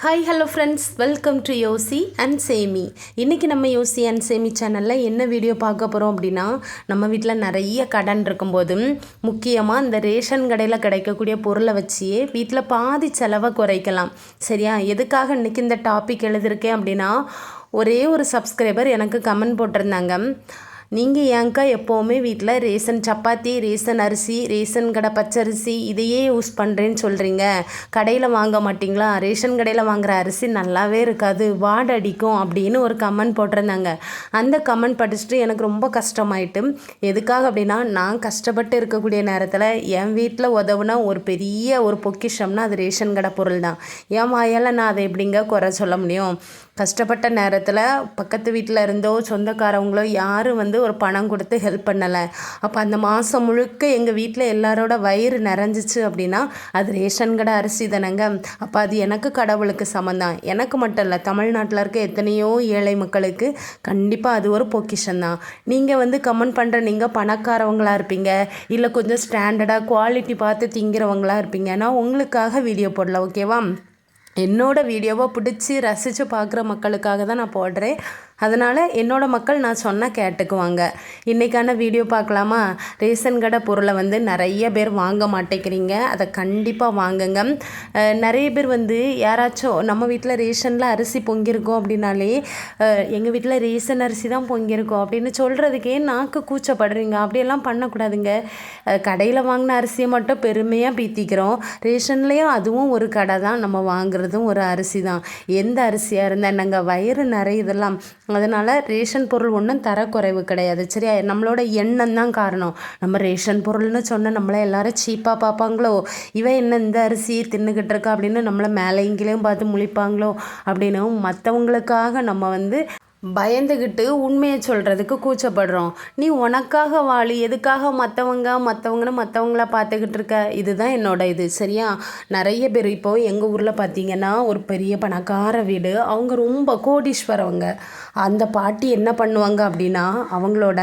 Hi hello friends, welcome to யோசி and சேமி. இன்றைக்கி நம்ம யோசி அண்ட் சேமி சேனலில் என்ன வீடியோ பார்க்க போகிறோம் அப்படின்னா, நம்ம வீட்டில் நிறைய கடன் இருக்கும்போதும் முக்கியமாக இந்த ரேஷன் கடையில் கிடைக்கக்கூடிய பொருளை வச்சியே வீட்டில் பாதி செலவை குறைக்கலாம். சரியா? எதுக்காக இன்றைக்கி இந்த டாபிக் எழுதியிருக்கேன் அப்படின்னா, ஒரே ஒரு சப்ஸ்கிரைபர் எனக்கு கமெண்ட் போட்டிருந்தாங்க. நீங்கள் ஏன்க்கா எப்போவுமே வீட்டில் ரேஷன் சப்பாத்தி, ரேஷன் அரிசி, ரேஷன் கடை பச்சரிசி இதையே யூஸ் பண்ணுறேன்னு சொல்கிறீங்க, கடையில் வாங்க மாட்டிங்களா? ரேஷன் கடையில் வாங்குகிற அரிசி நல்லாவே இருக்காது, வாடை அடிக்கும் அப்படின்னு ஒரு கமெண்ட் போட்டிருந்தாங்க. அந்த கமெண்ட் படிச்சுட்டு எனக்கு ரொம்ப கஷ்டமாயிட்டு. எதுக்காக அப்படின்னா, நான் கஷ்டப்பட்டு இருக்கக்கூடிய நேரத்தில் என் வீட்டில் உதவுனா ஒரு பெரிய ஒரு பொக்கிஷம்னா அது ரேஷன் கடை பொருள் தான். என் வாயால் நான் அதை எப்படிங்க குறை சொல்ல முடியும்? கஷ்டப்பட்ட நேரத்தில் பக்கத்து வீட்டில் இருந்தோ சொந்தக்காரவங்களோ யாரும் ஒரு பணம் கொடுத்து ஹெல்ப் பண்ணலை. அப்போ அந்த மாதம் முழுக்க எங்கள் வீட்டில் எல்லாரோட வயிறு நிறைஞ்சிச்சு அப்படின்னா அது ரேஷன் கடை அரிசி தானேங்க. அப்போ அது எனக்கு கடவுளுக்கு சமந்தான். எனக்கு மட்டும் இல்லை, தமிழ்நாட்டில் இருக்க எத்தனையோ ஏழை மக்களுக்கு கண்டிப்பாக அது ஒரு பொக்கிஷன்தான். நீங்கள் கமெண்ட் பண்ணுற நீங்கள் பணக்காரவங்களாக இருப்பீங்க, இல்லை கொஞ்சம் ஸ்டாண்டர்டாக குவாலிட்டி பார்த்து திங்கிறவங்களாக இருப்பீங்க. நான் உங்களுக்காக வீடியோ போடல, ஓகேவா? என்னோடய வீடியோவை பிடிச்சி ரசித்து பார்க்குற மக்களுக்காக தான் நான் போடுறேன். அதனால் என்னோடய மக்கள் நான் சொன்னால் கேட்டுக்குவாங்க. இன்றைக்கான வீடியோ பார்க்கலாமா? ரேஷன் கடை பொருளை நிறைய பேர் வாங்க மாட்டேங்கிறீங்க, அதை கண்டிப்பாக வாங்குங்க. நிறைய பேர் யாராச்சும் நம்ம வீட்டில் ரேஷனில் அரிசி பொங்கியிருக்கோம் அப்படின்னாலே, எங்கள் வீட்டில் ரேஷன் அரிசி தான் பொங்கியிருக்கோம் அப்படின்னு சொல்கிறதுக்கே நாக்கு கூச்சப்படுறீங்க. அப்படியெல்லாம் பண்ணக்கூடாதுங்க. கடையில் வாங்கின அரிசியை மட்டும் பெருமையாக பீத்திக்கிறோம். ரேஷன்லேயும் அதுவும் ஒரு கடை தான், நம்ம வாங்குறதும் ஒரு அரிசி தான். எந்த அரிசியாக இருந்தால் நாங்கள் வயிறு நிறையுதெல்லாம். அதனால் ரேஷன் பொருள் ஒன்றும் தரக்குறைவு கிடையாது, சரியா? நம்மளோட எண்ணம் தான் காரணம். நம்ம ரேஷன் பொருள்னு சொன்னால் நம்மளை எல்லாரும் சீப்பாக பார்ப்பாங்களோ, இவன் என்ன இந்த அரிசி தின்னுக்கிட்டு இருக்கா அப்படின்னு நம்மளை மேலே இங்கேயும் பார்த்து முழிப்பாங்களோ அப்படின்னு மற்றவங்களுக்காக நம்ம பயந்துக்கிட்டு உண்மையை சொல்கிறதுக்கு கூச்சப்படுறோம். நீ உனக்காக வாழி, எதுக்காக மற்றவங்கள பார்த்துக்கிட்டு இருக்க? இதுதான் என்னோட இது, சரியா? நிறைய பேர் இப்போது எங்கள் ஊரில் பார்த்திங்கன்னா ஒரு பெரிய பணக்கார வீடு, அவங்க ரொம்ப கோடீஸ்வரவங்க. அந்த பாட்டி என்ன பண்ணுவாங்க அப்படின்னா, அவங்களோட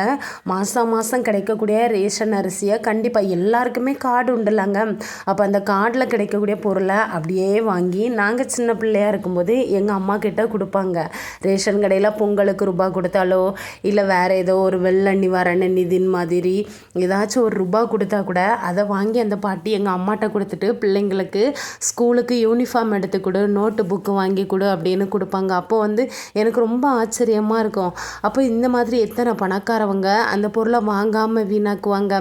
மாதம் கிடைக்கக்கூடிய ரேஷன் அரிசியை கண்டிப்பாக எல்லாருக்குமே கார்டு உண்டுலாங்க. அப்போ அந்த கார்டில் கிடைக்கக்கூடிய பொருளை அப்படியே வாங்கி நாங்கள் சின்ன பிள்ளையாக இருக்கும்போது எங்கள் அம்மா கிட்ட கொடுப்பாங்க. ரேஷன் கடையில் பொங்கலுக்கு ரூபா கொடுத்தாலோ, இல்லை வேறு ஏதோ ஒரு வெள்ள நிவாரண நிதின் மாதிரி ஏதாச்சும் ஒரு ரூபா கொடுத்தா கூட அதை வாங்கி அந்த பாட்டி எங்கள் அம்மாட்ட கொடுத்துட்டு, பிள்ளைங்களுக்கு ஸ்கூலுக்கு யூனிஃபார்ம் எடுத்து கொடு, நோட்டு புக்கு வாங்கி கொடு அப்படின்னு கொடுப்பாங்க. அப்போ எனக்கு ரொம்ப ஆச்சரியமாக இருக்கும். அப்போ இந்த மாதிரி எத்தனை பணக்காரவங்க அந்த பொருளை வாங்காமல் வீணாக்குவாங்க.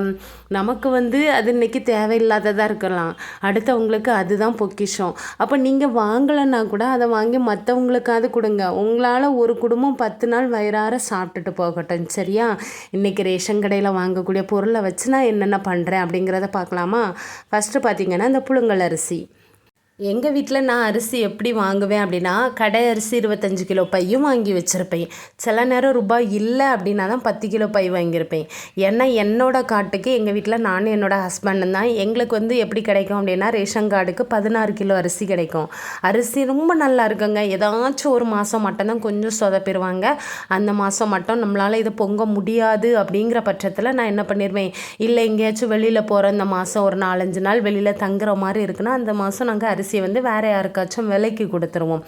நமக்கு அது இன்றைக்கி தேவையில்லாததாக இருக்கலாம், அடுத்தவங்களுக்கு அதுதான் பொக்கிஷம். அப்போ நீங்கள் வாங்கலைன்னா கூட அதை வாங்கி மற்றவங்களுக்காவது கொடுங்க. உங்களால் ஒரு குடும்பம் 10 நாள் வயிறார சாப்பிட்டுட்டு போகட்டும், சரியா? இன்றைக்கி ரேஷன் கடையில் வாங்கக்கூடிய பொருளை வச்சு நான் என்னென்ன பண்ணுறேன் அப்படிங்கிறத பார்க்கலாமா? ஃபஸ்ட்டு பார்த்திங்கன்னா இந்த புழுங்கல் அரிசி. எங்கள் வீட்டில் நான் அரிசி எப்படி வாங்குவேன் அப்படின்னா, கடை அரிசி 25 கிலோ பையும் வாங்கி வச்சுருப்பேன். சில நேரம் ரூபாய் இல்லை அப்படின்னா தான் 10 கிலோ பை வாங்கியிருப்பேன். ஏன்னா என்னோடய காட்டுக்கு எங்கள் வீட்டில் நானும் என்னோடய ஹஸ்பண்டும் தான். எங்களுக்கு எப்படி கிடைக்கும் அப்படின்னா, ரேஷன் கார்டுக்கு 16 கிலோ அரிசி கிடைக்கும். அரிசி ரொம்ப நல்லா இருக்குங்க. ஏதாச்சும் ஒரு மாதம் மட்டும்தான் கொஞ்சம் சொதப்பிடுவாங்க. அந்த மாதம் மட்டும் நம்மளால் இதை பொங்க முடியாது அப்படிங்கிற பட்சத்தில் நான் என்ன பண்ணிடுவேன், இல்லை எங்கேயாச்சும் வெளியில் போகிற இந்த மாதம் ஒரு 4-5 நாள் வெளியில் தங்குற மாதிரி இருக்குன்னா அந்த மாதம் நாங்கள் அரிசியை வேறு யாருக்காச்சும் விலைக்கு கொடுத்துருவோம்.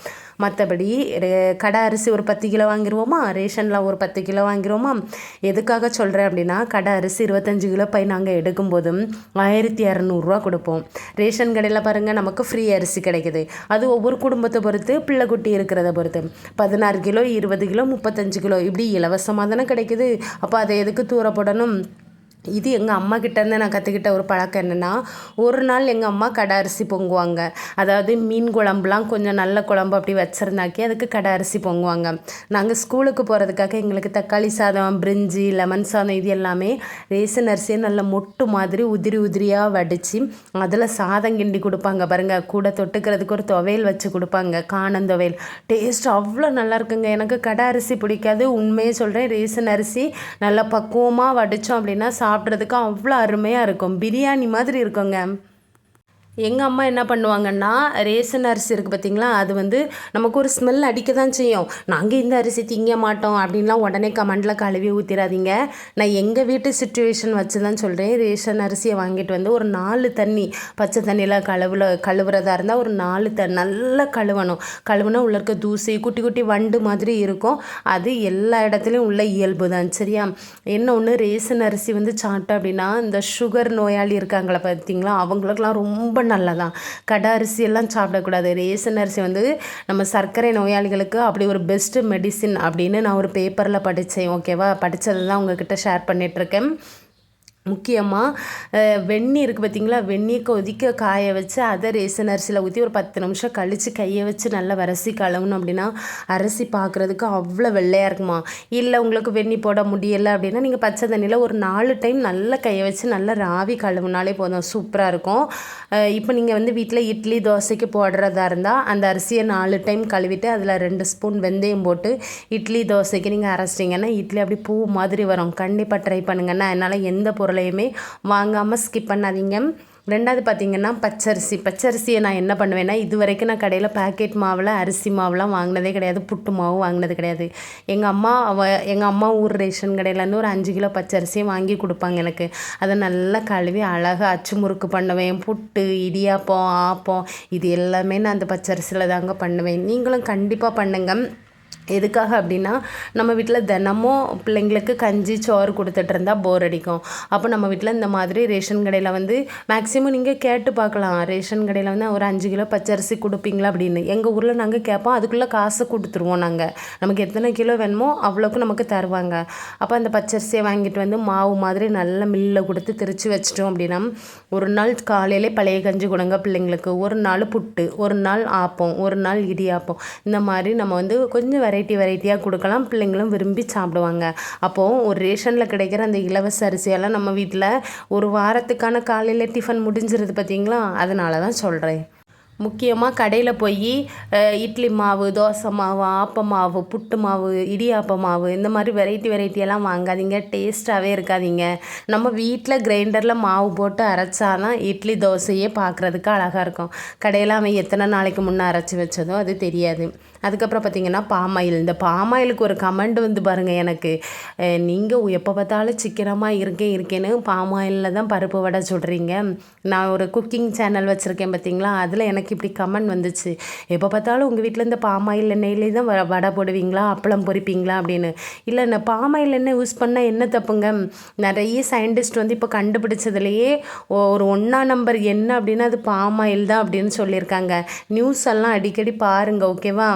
மற்றபடி கடை அரிசி ஒரு 10 கிலோ வாங்கிடுவோமா, ரேஷனில் ஒரு 10 கிலோ வாங்கிடுவோமா? எதுக்காக சொல்கிறேன் அப்படின்னா, கடை அரிசி 25 கிலோ பை நாங்கள் எடுக்கும்போதும் 1200 கொடுப்போம். ரேஷன் கடையில் பாருங்கள், நமக்கு ஃப்ரீ அரிசி கிடைக்குது. அது ஒவ்வொரு குடும்பத்தை பொறுத்து, பிள்ளை குட்டி இருக்கிறத பொறுத்து 16 கிலோ, 20 கிலோ, 35 கிலோ இப்படி இலவசமாக தானே கிடைக்குது. அப்போ அதை எதுக்கு தூர போடணும்? இது எங்கள் அம்மா கிட்டேருந்து நான் கற்றுக்கிட்ட ஒரு பழக்கம் என்னென்னா, ஒரு நாள் எங்கள் அம்மா கடை அரிசி பொங்குவாங்க. அதாவது மீன் குழம்புலாம் கொஞ்சம் நல்ல குழம்பு அப்படி வச்சுருந்தாக்கி அதுக்கு கடை அரிசி பொங்குவாங்க. நாங்கள் ஸ்கூலுக்கு போகிறதுக்காக எங்களுக்கு தக்காளி சாதம், பிரிஞ்சி, லெமன் சாதம் இது எல்லாமே ரேஷன் அரிசியை நல்ல மொட்டு மாதிரி உதிரியாக வடித்து அதில் சாதம் கிண்டி கொடுப்பாங்க பாருங்கள். கூட தொட்டுக்கிறதுக்கு ஒரு துவையல் வச்சு கொடுப்பாங்க, காணம் துவையல். டேஸ்ட் அவ்வளோ நல்லா இருக்குங்க. எனக்கு கடை அரிசி பிடிக்காது, உண்மையே சொல்கிறேன். ரேஷன் அரிசி நல்லா பக்குவமாக வடித்தோம் அப்படின்னா சாப்பிட்றதுக்கு அவ்வளோ அருமையாக இருக்கும், பிரியாணி மாதிரி இருக்குங்க. எங்கள் அம்மா என்ன பண்ணுவாங்கன்னா ரேஷன் அரிசி இருக்குது பார்த்திங்களா, அது வந்து நமக்கு ஒரு ஸ்மெல் அடிக்க தான் செய்யும். நாங்கள் இந்த அரிசி திங்க மாட்டோம் அப்படின்லாம் உடனே கமெண்டில் கழுவி ஊற்றிடாதீங்க. நான் எங்கள் வீட்டு சுச்சுவேஷன் வச்சு தான் சொல்கிறேன். ரேஷன் அரிசியை வாங்கிட்டு வந்து ஒரு 4 தண்ணி பச்சை தண்ணியில் கழுவுறதா இருந்தால் ஒரு 4 நல்லா கழுவணும். கழுவுனா உள்ள இருக்க தூசி குட்டி குட்டி வண்டு மாதிரி இருக்கும். அது எல்லா இடத்துலையும் உள்ள இயல்பு தான். சரியா? என்ன ஒன்று, ரேஷன் அரிசி வந்து சாப்பிட்டோம் அப்படின்னா இந்த சுகர் நோயாளி இருக்காங்களா பார்த்திங்களா, அவங்களுக்குலாம் ரொம்ப நல்லதான். கடை அரிசியெல்லாம் சாப்பிடக்கூடாது. ரேஷன் அரிசி வந்து நம்ம சர்க்கரை நோயாளிகளுக்கு அப்படி ஒரு பெஸ்ட்டு மெடிசின் அப்படின்னு நான் ஒரு பேப்பரில் படித்தேன். ஓகேவா? படித்தது தான் உங்ககிட்ட ஷேர் பண்ணிகிட்ருக்கேன். முக்கியமாக வெந்நீர் இருக்குது பார்த்திங்களா, வெந்நீர் கொதிக்க காய வச்சு அதை ரேஷன் அரிசியில் ஊற்றி ஒரு 10 நிமிஷம் கழித்து கையை வச்சு நல்லா வரசி கழுவணும் அப்படின்னா அரிசி பார்க்குறதுக்கு அவ்வளோ வெள்ளையாக இருக்குமா. இல்லை உங்களுக்கு வெந்நீர் போட முடியலை அப்படின்னா நீங்கள் பச்சை தண்ணியில் ஒரு 4 டைம் நல்லா கையை வச்சு நல்லா ராவி கழுவுனாலே போதும், சூப்பராக இருக்கும். இப்போ நீங்கள் வந்து வீட்டில் இட்லி தோசைக்கு போடுறதா இருந்தால் அந்த அரிசியை 4 டைம் கழுவிட்டு அதில் 2 ஸ்பூன் வெந்தயம் போட்டு இட்லி தோசைக்கு நீங்கள் அரைச்சிட்டிங்கன்னா இட்லி அப்படி பூ மாதிரி வரும். கண்டிப்பாக ட்ரை பண்ணுங்கன்னா. அதனால் எந்த பொருளையுமே வாங்காமல் ஸ்கிப் பண்ணாதீங்க. ரெண்டாவது பார்த்திங்கன்னா பச்சரிசியை நான் என்ன பண்ணுவேன்னா, இது வரைக்கும் நான் கடையில் பேக்கெட் மாவில் அரிசி மாவுலாம் வாங்கினதே கிடையாது, புட்டு மாவும் வாங்கினது கிடையாது. எங்கள் அம்மா ஊர் ரேஷன் கடையிலேருந்து ஒரு 5 கிலோ பச்சரிசியும் வாங்கி கொடுப்பாங்க எனக்கு. அதை நல்லா கழுவி அழகாக அச்சு முறுக்கு பண்ணுவேன். புட்டு, இடியாப்பம், ஆப்பம் இது எல்லாமே நான் அந்த பச்சரிசியில் தாங்க பண்ணுவேன். நீங்களும் கண்டிப்பாக பண்ணுங்கள். எதுக்காக அப்படின்னா நம்ம வீட்டில் தினமும் பிள்ளைங்களுக்கு கஞ்சி சோறு கொடுத்துட்டு இருந்தால் போர் அடிக்கும். அப்போ நம்ம வீட்டில் இந்த மாதிரி ரேஷன் கடையில் வந்து மேக்ஸிமம் நீங்கள் கேட்டு பார்க்கலாம். ரேஷன் கடையில் வந்து ஒரு 5 கிலோ பச்சரிசி கொடுப்பீங்களா அப்படின்னு. எங்கள் ஊரில் நாங்கள் கேட்போம், அதுக்குள்ளே காசு கொடுத்துருவோம். நாங்கள் நமக்கு எத்தனை கிலோ வேணுமோ அவ்வளோக்கு நமக்கு தருவாங்க. அப்போ அந்த பச்சரிசியை வாங்கிட்டு வந்து மாவு மாதிரி நல்லா மில்லில் கொடுத்து திரித்து வச்சிட்டோம் அப்படின்னா ஒரு நாள் காலையிலே பழைய கஞ்சி கொடுங்க பிள்ளைங்களுக்கு, ஒரு நாள் புட்டு, ஒரு நாள் ஆப்பம், ஒரு நாள் இடியாப்பம், இந்த மாதிரி நம்ம வந்து கொஞ்சம் வெரைட்டியாக கொடுக்கலாம். பிள்ளைங்களும் விரும்பி சாப்பிடுவாங்க. அப்போது ஒரு ரேஷனில் கிடைக்கிற அந்த இலவச அரிசியெல்லாம் நம்ம வீட்டில் ஒரு வாரத்துக்கான காலையில் டிஃபன் முடிஞ்சிருது பார்த்திங்களா, அதனால தான் சொல்கிறேன். முக்கியமாக கடையில் போய் இட்லி மாவு, தோசை மாவு, ஆப்ப மாவு, புட்டு மாவு, இடியாப்ப மாவு இந்த மாதிரி வெரைட்டியெல்லாம் வாங்காதீங்க. டேஸ்ட்டாகவே இருக்காதீங்க. நம்ம வீட்டில் கிரைண்டரில் மாவு போட்டு அரைச்சாதான் இட்லி தோசையே பார்க்குறதுக்கு அழகாக இருக்கும். கடையில் அவன் எத்தனை நாளைக்கு முன்னே அரைச்சி வச்சதோ அது தெரியாது. அதுக்கப்புறம் பார்த்திங்கன்னா பாமாயில். இந்த பாமாயிலுக்கு ஒரு கமெண்ட் வந்து பாருங்கள் எனக்கு, நீங்கள் எப்போ பார்த்தாலும் சிக்கனமாக இருக்கேன்னு பாமாயிலில் தான் பருப்பு வடை சுடுறீங்க. நான் ஒரு குக்கிங் சேனல் வச்சுருக்கேன் பார்த்திங்களா, அதில் எனக்கு இப்படி கமெண்ட் வந்துச்சு, எப்போ பார்த்தாலும் உங்கள் வீட்டில் இந்த பாமாயில் எண்ணெயிலே தான் வடை போடுவீங்களா, அப்பளம் பொரிப்பீங்களா அப்படின்னு. இல்லை, நான் பாமாயில் எண்ணெய் யூஸ் பண்ணால் என்ன தப்புங்க? நிறைய சயின்டிஸ்ட் வந்து இப்போ கண்டுபிடிச்சதுலேயே ஒரு 1ஆம் நம்பர் என்ன அப்படின்னா அது பாமாயில் தான் அப்படின்னு சொல்லியிருக்காங்க. நியூஸ் எல்லாம் அடிக்கடி பாருங்கள், ஓகேவா?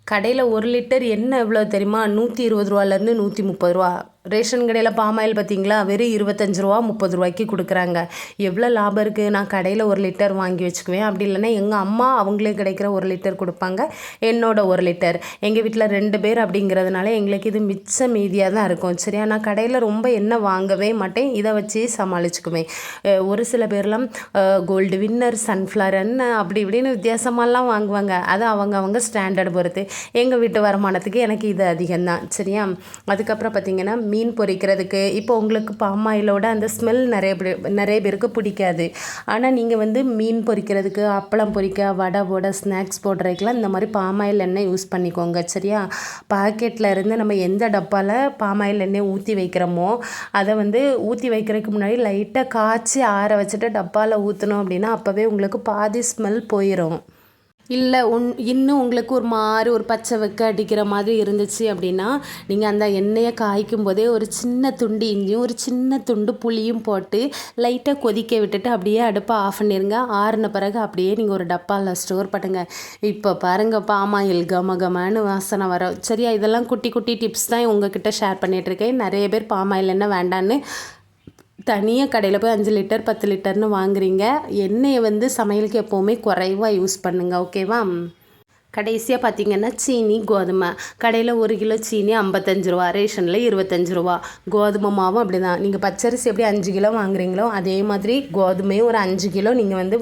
கடையில் 1 லிட்டர் எண்ணெய் எவ்வளோ தெரியுமா? 120 ரூபாலேருந்து 130 ரூபா. ரேஷன் கடையில் பாமாயில் பார்த்திங்களா வெறும் 25 ரூபா 30 ரூபாய்க்கு கொடுக்குறாங்க. எவ்வளோ லாபம் இருக்குது. நான் கடையில் 1 லிட்டர் வாங்கி வச்சுக்குவேன். அப்படி இல்லைன்னா எங்கள் அம்மா அவங்களே கிடைக்கிற 1 லிட்டர் கொடுப்பாங்க, என்னோட 1 லிட்டர். எங்கள் வீட்டில் 2 பேர் அப்படிங்கிறதுனால எங்களுக்கு இது மிச்ச மீதியாக தான் இருக்கும். சரியா? நான் கடையில் ரொம்ப எண்ணெய் வாங்கவே மாட்டேன், இதை வச்சு சமாளிச்சுக்குவேன். ஒரு சில பேர்லாம் கோல்டு வின்னர், சன்ஃப்ளவர் எண்ணெய் அப்படி இப்படின்னு வித்தியாசமாலாம் வாங்குவாங்க. அது அவங்க ஸ்டாண்டர்ட் பொறுத்து. எங்கள் வீட்டு வருமானத்துக்கு எனக்கு இது அதிகம்தான். சரியா? அதுக்கப்புறம் பார்த்திங்கன்னா மீன் பொரிக்கிறதுக்கு இப்போ உங்களுக்கு பாமாயிலோட அந்த ஸ்மெல் நிறைய பேருக்கு பிடிக்காது. ஆனால் நீங்கள் வந்து மீன் பொரிக்கிறதுக்கு, அப்பளம் பொரிக்க, வடை போட, ஸ்நாக்ஸ் போடுறதுக்கெலாம் இந்த மாதிரி பாமாயில் எண்ணெய் யூஸ் பண்ணிக்கோங்க. சரியா? பாக்கெட்டில் இருந்து நம்ம எந்த டப்பாவில் பாமாயில் எண்ணெய் ஊற்றி வைக்கிறோமோ அதை வந்து ஊற்றி வைக்கிறதுக்கு முன்னாடி லைட்டாக காய்ச்சி ஆற வச்சுட்டு டப்பாவில் ஊற்றணும் அப்படின்னா அப்போவே உங்களுக்கு பாதி ஸ்மெல் போயிடும். இல்லை இன்னும் உங்களுக்கு ஒரு மாதிரி ஒரு பச்சை வெக்க அடிக்கிற மாதிரி இருந்துச்சு அப்படின்னா நீங்கள் அந்த எண்ணெயை காய்க்கும் போதே ஒரு சின்ன துண்டு இஞ்சியும் ஒரு சின்ன துண்டு புளியும் போட்டு லைட்டாக கொதிக்க விட்டுட்டு அப்படியே அடுப்பை ஆஃப் பண்ணிடுங்க. ஆறின பிறகு அப்படியே நீங்கள் ஒரு டப்பாவில் ஸ்டோர் பண்ணுங்க. இப்போ பாருங்கள், பாமாயில் கமகமானு வாசனை வரும். சரியா? இதெல்லாம் குட்டி குட்டி டிப்ஸ் தான் உங்ககிட்ட ஷேர் பண்ணிகிட்ருக்கேன். நிறைய பேர் பாமாயில் எண்ணெய் வேண்டான்னு தனியாக கடையில் போய் 5 லிட்டர் 10 லிட்டர்னு வாங்குறீங்க. எண்ணெயை வந்து சமையலுக்கு எப்போவுமே குறைவாக யூஸ் பண்ணுங்கள், ஓகேவா? கடைசியாக பார்த்திங்கன்னா சீனி கோதுமை கடையில் 1 கிலோ சீனி 55 ரூபா, ரேஷனில் 25 ரூபா. கோதுமை மாவும் அப்படி தான். நீங்கள் பச்சரிசி எப்படி 5 கிலோ வாங்குறீங்களோ அதே மாதிரி கோதுமையும் ஒரு 5 கிலோ நீங்கள் வந்து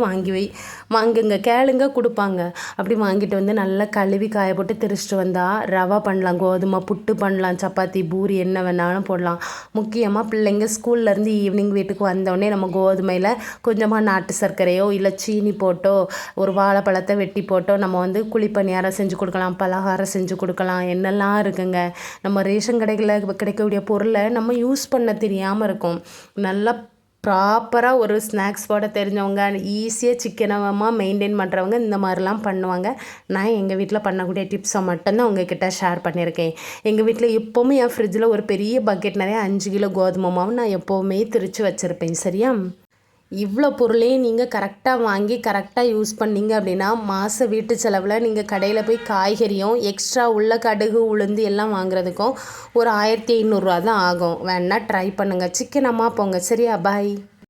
வாங்குங்க, கேளுங்க கொடுப்பாங்க. அப்படி வாங்கிட்டு வந்து நல்லா கழுவி காய போட்டு திரிச்சிட்டு வந்தால் ரவா பண்ணலாம், கோதுமை புட்டு பண்ணலாம், சப்பாத்தி பூரி என்ன வேணாலும் போடலாம். முக்கியமாக பிள்ளைங்க ஸ்கூல்லேருந்து ஈவினிங் வீட்டுக்கு வந்தோடனே நம்ம கோதுமையில் கொஞ்சமாக நாட்டு சர்க்கரையோ இல்லை சீனி போட்டோ ஒரு வாழைப்பழத்தை வெட்டி போட்டோ நம்ம வந்து பணியாரம் செஞ்சு கொடுக்கலாம், பலகாரம் செஞ்சு கொடுக்கலாம், என்னெல்லாம் இருக்குங்க. நம்ம ரேஷன் கடைகளில் கிடைக்கக்கூடிய பொருளை நம்ம யூஸ் பண்ண தெரியாமல் இருக்கும். நல்லா ப்ராப்பராக ஒரு ஸ்நாக்ஸ் போட தெரிஞ்சவங்க, ஈஸியாக சிக்கனமாக மெயின்டைன் பண்ணுறவங்க இந்த மாதிரிலாம் பண்ணுவாங்க. நான் எங்கள் வீட்டில் பண்ணக்கூடிய டிப்ஸை மட்டும்தான் உங்ககிட்ட ஷேர் பண்ணியிருக்கேன். எங்கள் வீட்டில் எப்போவுமே என் ஃப்ரிட்ஜில் ஒரு பெரிய பக்கெட் நிறைய 5 கிலோ கோதுமை மாவு நான் எப்போவுமே திரித்து வச்சுருப்பேன். சரியா? இவ்வளோ பொருளையும் நீங்கள் கரெக்டாக வாங்கி கரெக்டாக யூஸ் பண்ணிங்க அப்படின்னா மாத வீட்டு செலவில் நீங்கள் கடையில் போய் காய்கறியும் எக்ஸ்ட்ரா உள்ள கடுகு உளுந்து எல்லாம் வாங்குறதுக்கும் ஒரு 1500 ரூபா தான் ஆகும். வேணால் ட்ரை பண்ணுங்கள். சிக்கனமாக போங்க. சரியா? பாய்.